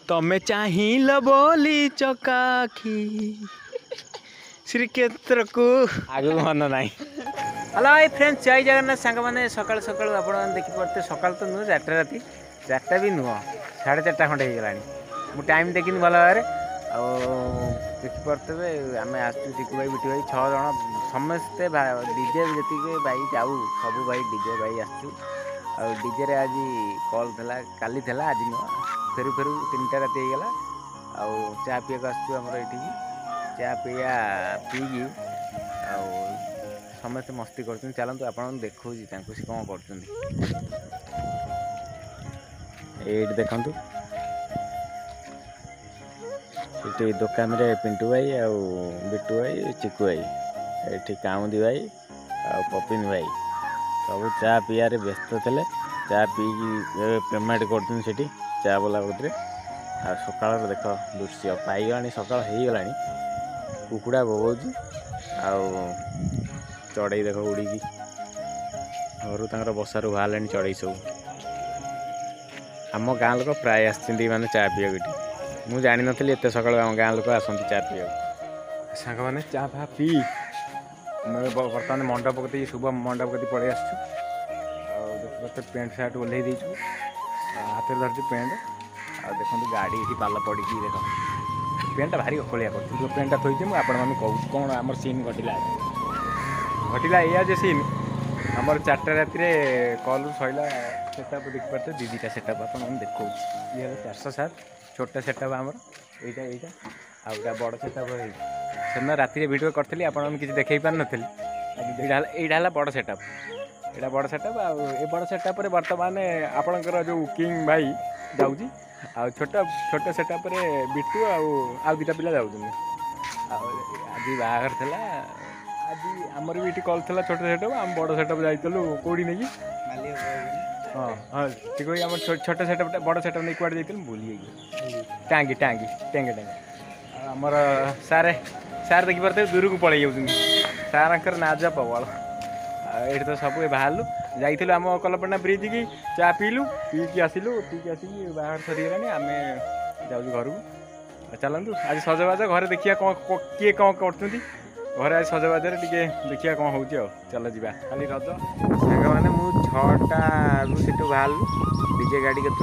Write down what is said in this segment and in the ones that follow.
तमें चाहिल बोली चकाखी श्रीक्षेत्र को आगे मन ना। हेलो भाई फ्रेंड्स, जय जगन्नाथ सांग मैंने सकाल सकाल आप देखिपे सकाल तो नुह 4टा राति 4टा भी नुह 4:30 खंडे हो गला टाइम देखनी भल भाव देखिपे आम आसू चिकू भाई बिटू भाई 6 जन समस्ते डीजे जी भाई जाऊ सब भाई डीजे भाई आसू डीजे आज कल था काली था आज नुह फेरू फेरू 3टा राति हो गला चा पीक आमर ये चा पीया पीकी समस्त मस्ती कर चलते आप देखो सी कौन कर देखु ये दुकान रे पिंटू भाई आ बिटू भाई चिकू भाई ये काउंदी भाई आ पपिन भाई सब चा पीया व्यस्त थे चा पीकी पेमेंट कर चा बोला कदे आ सकाल देख दृश्य पाईगला सकाल हो गला कुकुड़ा बोबू चढ़ई देख उड़ी घर बसारू बाहर चढ़ई सब आम गाँ लोक प्राय आने चा पीवा मुझे जानी नी एत सकाल आम गाँ लोक आसती चा पीवा सांग मैंने चा फा पी बर्तमान मंडप कती शुभ मंडप कती पड़े आसते पेंट सार्ट ओल्ल देचु हाथ में धरती पेंट आ देखो गाड़ी ये पाल पड़ी देख पेंटा भारी अकलिया कर जो पेंटा थोड़ी मुझे आपण मैंने कहूँ कौन आम सीन घटला या जे सीन आमर 4टा राति कल सैला सेटअप देखिपारे दीदीटा सेटअप आप देखो ये 407 छोटा सेटअप आमर यहाँ आउटा बड़ सेटअप से राति भिडियो करी आपको किसी देखई पार नी यहाँ बड़ सेटअप यहाँ बड़ सेटअप आ बड़ सेटअप बर्तमान आपणकर जो किंग भाई जाऊँगी आ छोट छोट सेटअप बिटू आ 2टा पिला जाऊँ आज बाहर था आज आमर भी ये कल था छोट सेटअप आम बड़ सेटअप जाइलु कौड़ी नहीं हाँ हाँ ठीक है आम छोट सेटअप बड़ सेटअप नहीं कौड़े जाइल भूली टांगी टांगी टेंगे टेंगे आमर सारे सार देखिपारे दूर को पलि जाऊँ सार नाज प्रबल ये तो सब बाहर जाइलु आम कलपना ब्रिज की चा पीलु पीकी आसिलु पीकी आसिक बाहर सरीगलानी आम जाऊँ घर को चलतु आज सजबाज घर देखिए कौन किए कौन कर घर आज सजबाज देखिए कौन हो चल जा खाली रज सांग मैंने मुझे 6टा सीटू बाहर डीजे गाड़ी कतु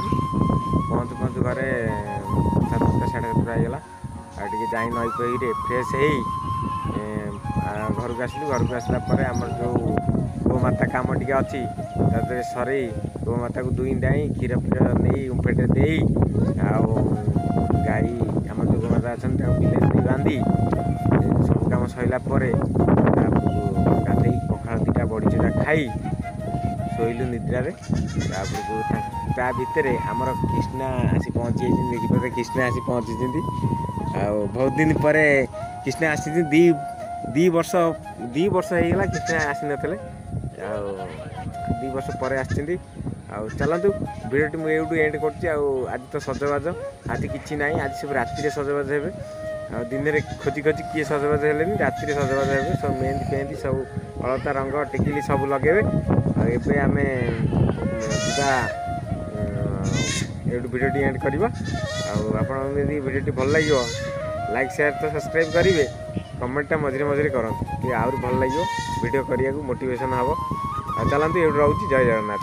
पहुँचु पहुँचु घरे 7टा 7:30 होगा आगे जा नई पई फ्रेश घर को आसलु घर को आसला आमर जो गोमाता कम टे अच्छी सर गोमाता को दुई दाई क्षीर फीर नहीं उम्फेटे दे गाई आम जो गोमाता अच्छा बिल बांधी सब कम सरला गाधे पखाड़ 2टा बड़ी चूरा खाई शोलु निद्रारे ता भितर आमर कृष्णा आसी पहुँची देखिए कृष्णा आसी पहुँची बहुत दिन पर कृष्णा आसी 2 वर्ष होगा कृष्णा आसी नथिले 2 वर्ष पर आसती चलतु भिडियो मुझे एंड कर आज तो सजबाज आज कि ना आज सब राति सजबाज हे दिन में खोजी खोजी किए सजबाज है राति सजबाज हे सब मेहंदी फेहंदी सब अलता रंग टिकिली सब लगे आम भिडियो एंड करवा आपड़ी भिडियो भल लगे लाइक शेयर तो सब्सक्राइब करेंगे कमेंटा मझे मझे करते आहरी भल लगे भिडियो करने को मोटिवेशन हम चलते ये रोचे जय जगन्नाथ।